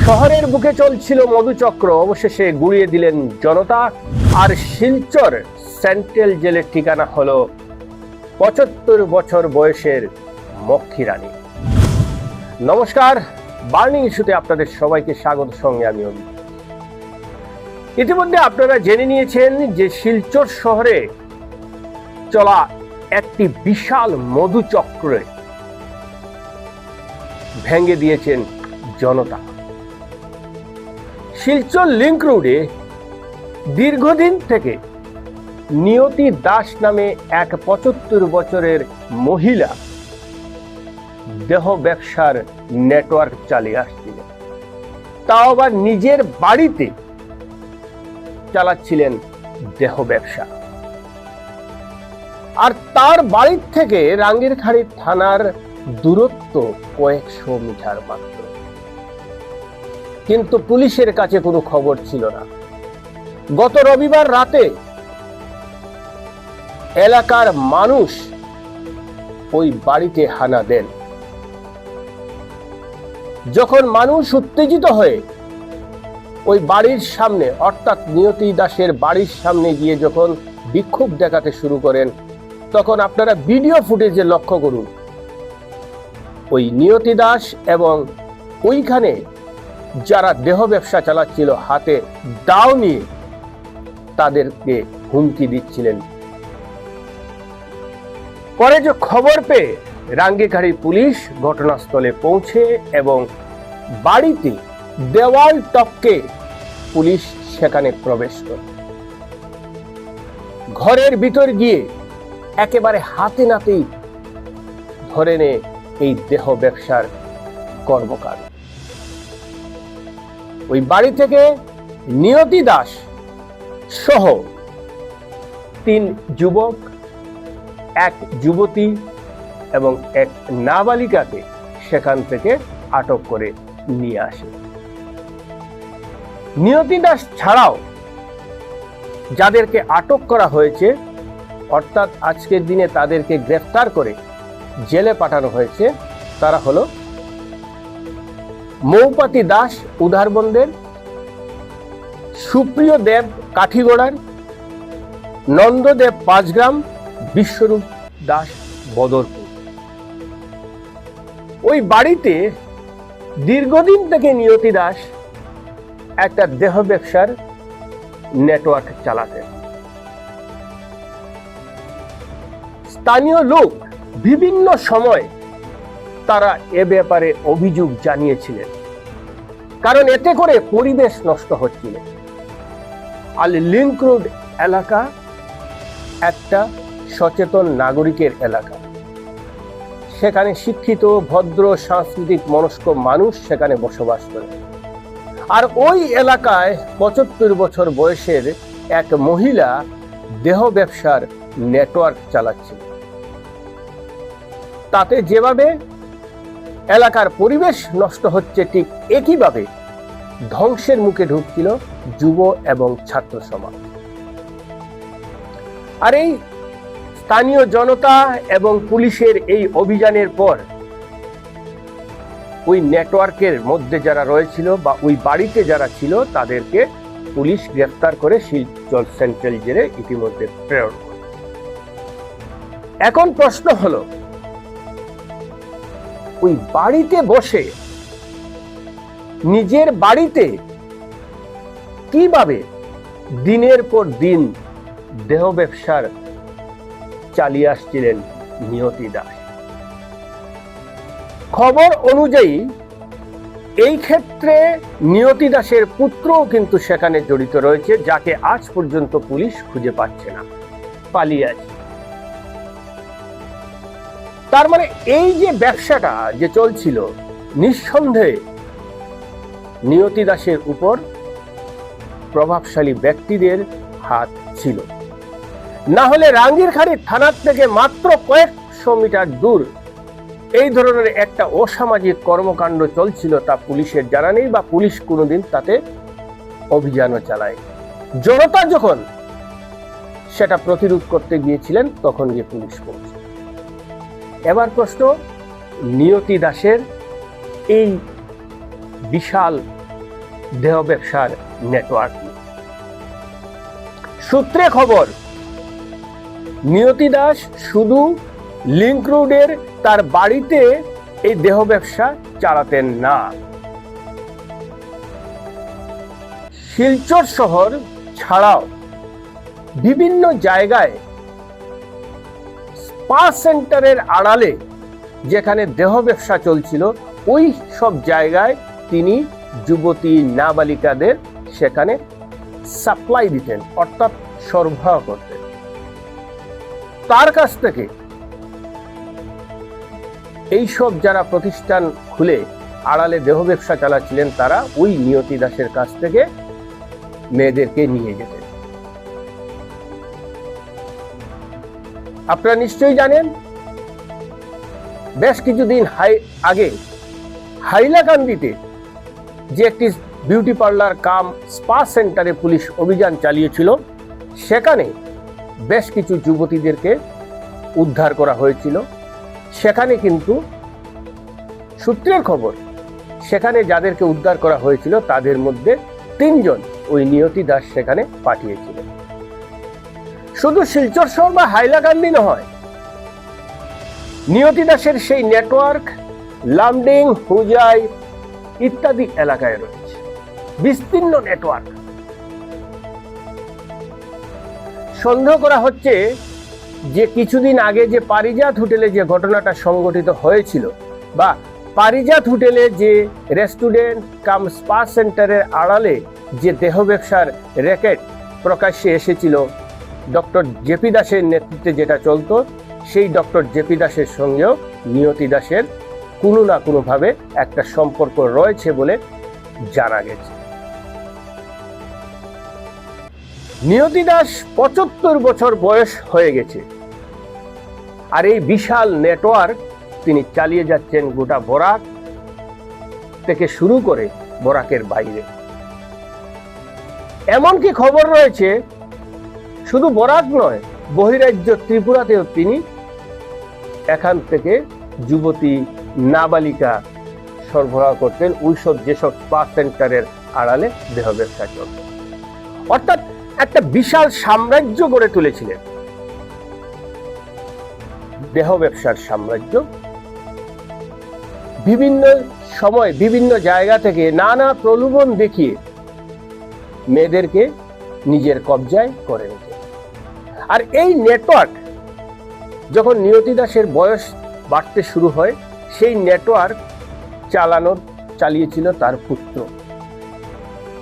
শহরের বুকে চলছিল মধুচক্র, অবশেষে গুড়িয়ে দিলেন জনতা। আর শিলচর সেন্ট্রাল জেলের ঠিকানা হলো ৭৫ বছর বয়সের মক্ষী রানী। নমস্কার, বার্নিং ইস্যুতে আপনাদের সবাইকে স্বাগত। সঙ্গে আমি অমিত। ইতিমধ্যে আপনারা জেনে নিয়েছেন যে শিলচর শহরে চলা একটি বিশাল মধুচক্রে ভেঙে দিয়েছেন জনতা। শিলচর লিংক রোডে দীর্ঘদিন থেকে নিয়তি দাস নামে এক ৭৫ বছরের মহিলা দেহ ব্যবসার নেটওয়ার্ক চালিয়ে আসছিলেন। তাও আবার নিজের বাড়িতে চালাচ্ছিলেন দেহ ব্যবসা। আর তার বাড়ির থেকে রাঙ্গিরখাড়ি থানার দূরত্ব কয়েকশো মিটার মাত্র। কিন্তু পুলিশের কাছে কোনো খবর ছিল না। গত রবিবার রাতে এলাকার মানুষ ওই বাড়িতে হানা দেন। যখন মানুষ উত্তেজিত হয়ে ওই বাড়ির সামনে, অর্থাৎ নিয়তি দাসের বাড়ির সামনে গিয়ে যখন বিক্ষোভ দেখাতে শুরু করেন, তখন আপনারা ভিডিও ফুটেজে লক্ষ্য করুন, ওই নিয়তি দাস এবং ওইখানে যারা দেহ ব্যবসা চালাচ্ছিল হাতে দাও নিয়ে তাদেরকে হুমকি দিচ্ছিলেন। পরে যে খবর পেয়ে রাঙ্গিরখাড়ি পুলিশ ঘটনাস্থলে পৌঁছে এবং বাড়িতে দেওয়াল টপকে পুলিশ সেখানে প্রবেশ করে ঘরের ভিতর গিয়ে একেবারে হাতে নাতেই ধরে নেয় এই দেহ ব্যবসার কর্মকাণ্ড। ওই বাড়ি থেকে নিয়তি দাস সহ ৩ যুবক, এক যুবতী এবং এক নাবালিকাকে সেখান থেকে আটক করে নিয়ে আসে। নিয়তি দাস ছাড়াও যাদেরকে আটক করা হয়েছে, অর্থাৎ আজকের দিনে তাদেরকে গ্রেফতার করে জেলে পাঠানো হয়েছে, তারা হলো মৌপাতি দাস উধারবন্দের, সুপ্রিয় দেব কাঠিগড়ার, নন্দদেব পাঁচগ্রাম, বিশ্বরূপ দাস বদরপুর। ওই বাড়িতে দীর্ঘদিন থেকে নিয়তি দাস একটা দেহ ব্যবসার নেটওয়ার্ক চালাতেন। স্থানীয় লোক বিভিন্ন সময় তারা এ ব্যাপারে অভিযোগ জানিয়েছিলেন, কারণ এতে করে পরিবেশ নষ্ট হচ্ছিল। আর লিংক রোড এলাকা একটা সচেতন নাগরিকের এলাকা। সেখানে শিক্ষিত, ভদ্র, সাংস্কৃতিক মনস্ক মানুষ সেখানে বসবাস করে। আর ওই এলাকায় ৭৫ বছর বয়সের এক মহিলা দেহ ব্যবসার নেটওয়ার্ক চালাচ্ছিল। তাতে যেভাবে এলাকার পরিবেশ নষ্ট হচ্ছে, ঠিক একইভাবে ধ্বংসের মুখে ঢুকছিল যুব এবং ছাত্র সমাজ। আর এই স্থানীয় জনতা এবং পুলিশের এই অভিযানের পর ওই নেটওয়ার্কের মধ্যে যারা রয়েছিল বা ওই বাড়িতে যারা ছিল তাদেরকে পুলিশ গ্রেফতার করে শিলচর সেন্ট্রাল জেলে ইতিমধ্যে প্রেরণ করে। এখন প্রশ্ন হলো, ওই বাড়িতে বসে নিজের বাড়িতে কিভাবে দিনের পর দিন দেহ ব্যবসার চালিয়ে আসছিলেন নিয়তি দাস? খবর অনুযায়ী এই ক্ষেত্রে নিয়তি দাসের পুত্রও কিন্তু সেখানে জড়িত রয়েছে, যাকে আজ পর্যন্ত পুলিশ খুঁজে পাচ্ছে না, পালিয়ে আছে। তার মানে এই যে ব্যবসাটা যে চলছিল, নিঃসন্দেহে নিয়তি দাসের উপর প্রভাবশালী ব্যক্তিদের হাত ছিল। না হলে রাঙ্গিরখাড়ি থানার থেকে মাত্র কয়েকশো মিটার দূর এই ধরনের একটা অসামাজিক কর্মকাণ্ড চলছিল, তা পুলিশের জানা নেই বা পুলিশ কোনোদিন তাতে অভিযানও চালায়। জনতা যখন সেটা প্রতিরোধ করতে গিয়েছিলেন, তখন গিয়ে পুলিশ পৌঁছে। এবার প্রশ্ন, নিয়তি দাসের এই বিশাল দেহ ব্যবসার নেটওয়ার্ক। সূত্রে খবর, নিয়তি দাস শুধু লিংক রোডের তার বাড়িতে এই দেহ ব্যবসা চালাতেন না, শিলচর শহর ছাড়াও বিভিন্ন জায়গায় স্পা সেন্টারের আড়ালে যেখানে দেহ ব্যবসা চলছিল ওই সব জায়গায় তিনি যুবতী নাবালিকাদের সেখানে সাপ্লাই দিতেন, অর্থাৎ সরবরাহ করতেন। তার কাছ থেকে এইসব যারা প্রতিষ্ঠান খুলে আড়ালে দেহ ব্যবসা চালাচ্ছিলেন তারা ওই নিয়তি দাসের কাছ থেকে মেয়েদেরকে নিয়ে যেতেন। আপনারা নিশ্চয়ই জানেন, বেশ কিছুদিন আগে হাইলাকান্দিতে যে একটি বিউটি পার্লার কাম স্পা সেন্টারে পুলিশ অভিযান চালিয়েছিল, সেখানে বেশ কিছু যুবতীদেরকে উদ্ধার করা হয়েছিল। সেখানে কিন্তু সূত্রের খবর, সেখানে যাদেরকে উদ্ধার করা হয়েছিল তাদের মধ্যে 3 জন ওই নিয়তি দাস সেখানে পাঠিয়েছিলেন। শুধু শিলচর শহর বা হাইলাকান্দি নয়, নিয়তি দাসের সেই নেটওয়ার্ক লামডিং, হুজাই ইত্যাদি এলাকায় রয়েছে, বিস্তীর্ণ নেটওয়ার্ক। সন্দেহ করা হচ্ছে যে কিছুদিন আগে যে পারিজাত হোটেলে যে ঘটনাটা সংঘটিত হয়েছিল, বা পারিজাত হোটেলে যে রেস্টুরেন্ট কাম স্পা সেন্টারের আড়ালে যে দেহ ব্যবসার র্যাকেট প্রকাশ্যে এসেছিল, ডক্টর জেপি দাসের নেতৃত্বে যেটা চলতো, সেই ডক্টর জেপি দাসের সঙ্গেও নিয়তি দাসের কোনো না কোনোভাবে একটা সম্পর্ক রয়েছে বলে জানা গেছে। নিয়তি দাস 75 বছর বয়স হয়ে গেছে, আর এই বিশাল নেটওয়ার্ক তিনি চালিয়ে যাচ্ছেন গোটা বরাক থেকে শুরু করে বরাকের বাইরে। এমনকি খবর রয়েছে শুধু বরাক নয়, বহিরাজ্য ত্রিপুরাতেও তিনি এখান থেকে যুবতী নাবালিকা সরবরাহ করতেন ওইসব যেসব স্পা সেন্টারের আড়ালে দেহ ব্যবসা চলত। অর্থাৎ একটা বিশাল সাম্রাজ্য গড়ে তুলেছিলেন, দেহ ব্যবসার সাম্রাজ্য। বিভিন্ন সময় বিভিন্ন জায়গা থেকে নানা প্রলোভন দেখিয়ে মেয়েদেরকে নিজের কবজায় করে নিতেন। আর এই নেটওয়ার্ক যখন নিয়তি দাসের বয়স বাড়তে শুরু হয়, সেই নেটওয়ার্ক চালিয়েছিল তার পুত্র।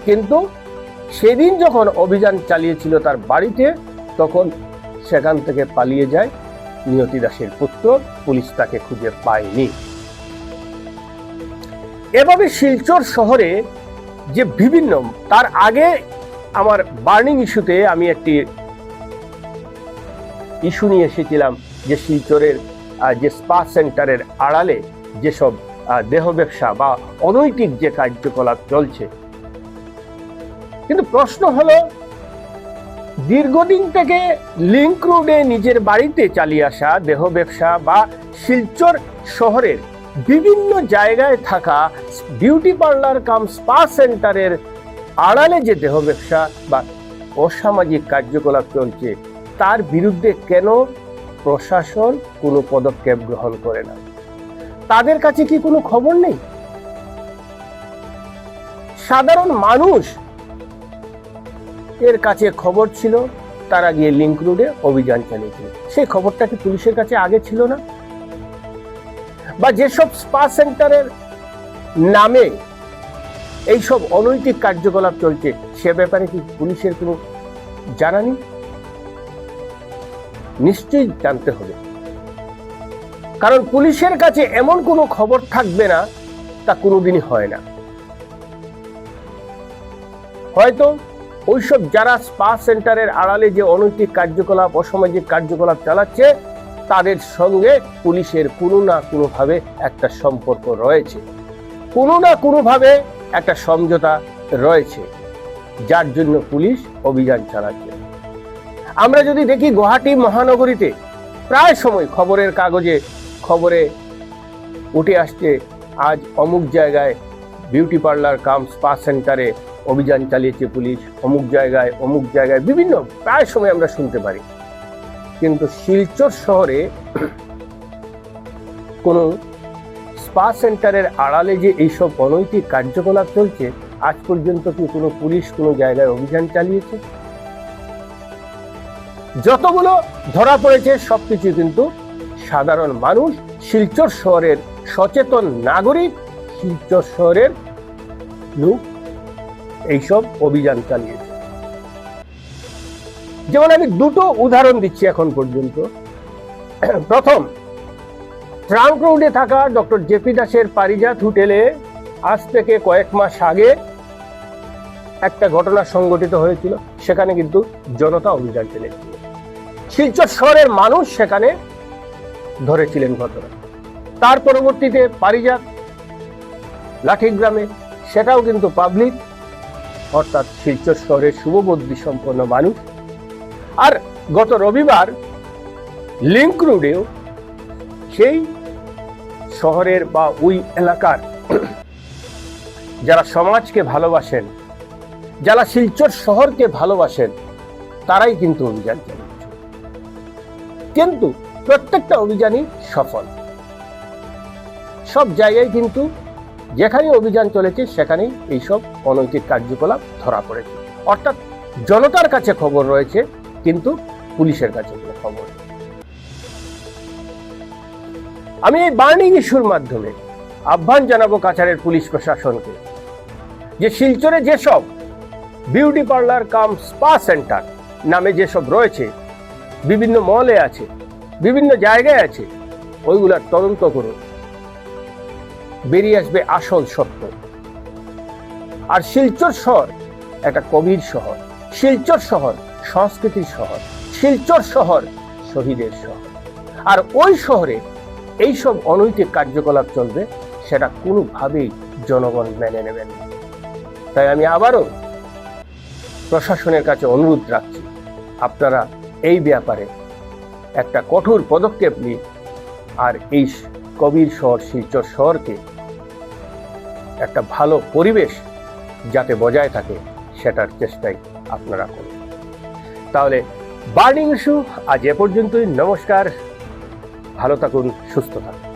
কিন্তু সেদিন যখন অভিযান চালিয়েছিল তার বাড়িতে, তখন সেখান থেকে পালিয়ে যায় নিয়তি দাসের পুত্র, পুলিশ তাকে খুঁজে পায়নি। এভাবে শিলচর শহরে যে বিভিন্ন, তার আগে আমার বার্নিং ইস্যুতে আমি একটি ইস্যু নিয়ে এসেছিলাম যে শিলচরের যে স্পা সেন্টারের আড়ালে যেসব দেহ ব্যবসা বা অনৈতিক যে কার্যকলাপ চলছে। কিন্তু প্রশ্ন হলো, দীর্ঘদিন থেকে লিংক রোডে নিজের বাড়িতে চালিয়ে আসা দেহ ব্যবসা বা শিলচর শহরের বিভিন্ন জায়গায় থাকা বিউটি পার্লার কাম স্পা সেন্টারের আড়ালে যে দেহ ব্যবসা বা অসামাজিক কার্যকলাপ চলছে, তার বিরুদ্ধে কেন প্রশাসন কোনো পদক্ষেপ গ্রহণ করে না? তাদের কাছে কি কোনো খবর নেই? সাধারণ মানুষ এর কাছে খবর ছিল, তারা গিয়ে লিংক রোডে অভিযান চালিয়েছিল। সেই খবরটা কি পুলিশের কাছে আগে ছিল না? বা যেসব স্পা সেন্টারের নামে এইসব অনৈতিক কার্যকলাপ চলছে, সে ব্যাপারে কি পুলিশের কোনো জানা নেই? নিশ্চয়ই জানতে হবে, কারণ পুলিশের কাছে এমন কোনো খবর থাকবে না, তা কোনোদিনই হয় না। হয়তো ওইসব যারা স্পা সেন্টারের আড়ালে যে অনৈতিক কার্যকলাপ, অসামাজিক কার্যকলাপ চালাচ্ছে, তাদের সঙ্গে পুলিশের কোনো না কোনোভাবে একটা সম্পর্ক রয়েছে, কোনো না কোনোভাবে একটা সমঝোতা রয়েছে, যার জন্য পুলিশ অভিযান চালাচ্ছে। আমরা যদি দেখি গুয়াহাটি মহানগরীতে প্রায় সময় খবরের কাগজে খবরে উঠে আসছে, আজ অমুক জায়গায় বিউটি পার্লার কাম স্পা সেন্টারে অভিযান চালিয়েছে পুলিশ, অমুক জায়গায় বিভিন্ন প্রায় সময় আমরা শুনতে পারি। কিন্তু শিলচর শহরে কোনো স্পা সেন্টারের আড়ালে যে এইসব অনৈতিক কার্যকলাপ চলছে, আজ পর্যন্ত কি কোনো পুলিশ কোনো জায়গায় অভিযান চালিয়েছে? যতগুলো ধরা পড়েছে সবকিছু কিন্তু সাধারণ মানুষ, শিলচর শহরের সচেতন নাগরিক, শিলচর শহরের লোক এইসব অভিযান চালিয়েছে। যেমন আমি দুটো উদাহরণ দিচ্ছি এখন পর্যন্ত। প্রথম, ট্রাঙ্ক রোডে থাকা ডক্টর জেপি দাসের পারিজাত হোটেলে আজ থেকে কয়েক মাস আগে একটা ঘটনা সংঘটিত হয়েছিল। সেখানে কিন্তু জনতা অভিযান চালিয়েছিল, শিলচর শহরের মানুষ সেখানে ধরেছিলেন ঘটনা। তার পরবর্তীতে পারিজাত লাঠিগ্রামে, সেটাও কিন্তু পাবলিক, অর্থাৎ শিলচর শহরের শুভবুদ্ধি সম্পন্ন মানুষ। আর গত রবিবার লিংক রোডেও সেই শহরের বা ওই এলাকার যারা সমাজকে ভালোবাসেন, যারা শিলচর শহরকে ভালোবাসেন, তারাই কিন্তু অভিযান চালিয়েছে। কিন্তু প্রত্যেকটা অভিযানই সফল। সব জায়গায় কিন্তু যেখানে অভিযান চলেছে সেখানেই এইসব অনৈতিক কার্যকলাপ ধরা পড়েছে। অর্থাৎ জনতার কাছে খবর রয়েছে, কিন্তু পুলিশের কাছে কোনো খবর নেই। আমি এই বার্নিং ইস্যুর মাধ্যমে আহ্বান জানাবো কাছাড়ের পুলিশ প্রশাসনকে, যে শিলচরে যেসব বিউটি পার্লার কাম স্পা সেন্টার নামে যেসব রয়েছে, বিভিন্ন মলে আছে, বিভিন্ন জায়গায় আছে, ওইগুলার তদন্ত করুন, বেরিয়ে আসবে আসল সত্য। আর শিলচর শহর একটা কবির শহর, শিলচর শহর সংস্কৃতির শহর, শিলচর শহর শহীদের শহর। আর ওই শহরে এইসব অনৈতিক কার্যকলাপ চলবে, সেটা কোনোভাবেই জনগণ মেনে নেবেন না। তাই আমি আবারও প্রশাসনের কাছে অনুরোধ রাখছি, আপনারা এই ব্যাপারে একটা কঠোর পদক্ষেপ নিন, আর এই কবির শহর শিলচর শহরকে একটা ভালো পরিবেশ যাতে বজায় থাকে সেটার চেষ্টাই আপনারা করুন। তাহলে বার্নিং ইস্যু আজ এ পর্যন্তই। নমস্কার, ভালো থাকুন, সুস্থ থাকুন।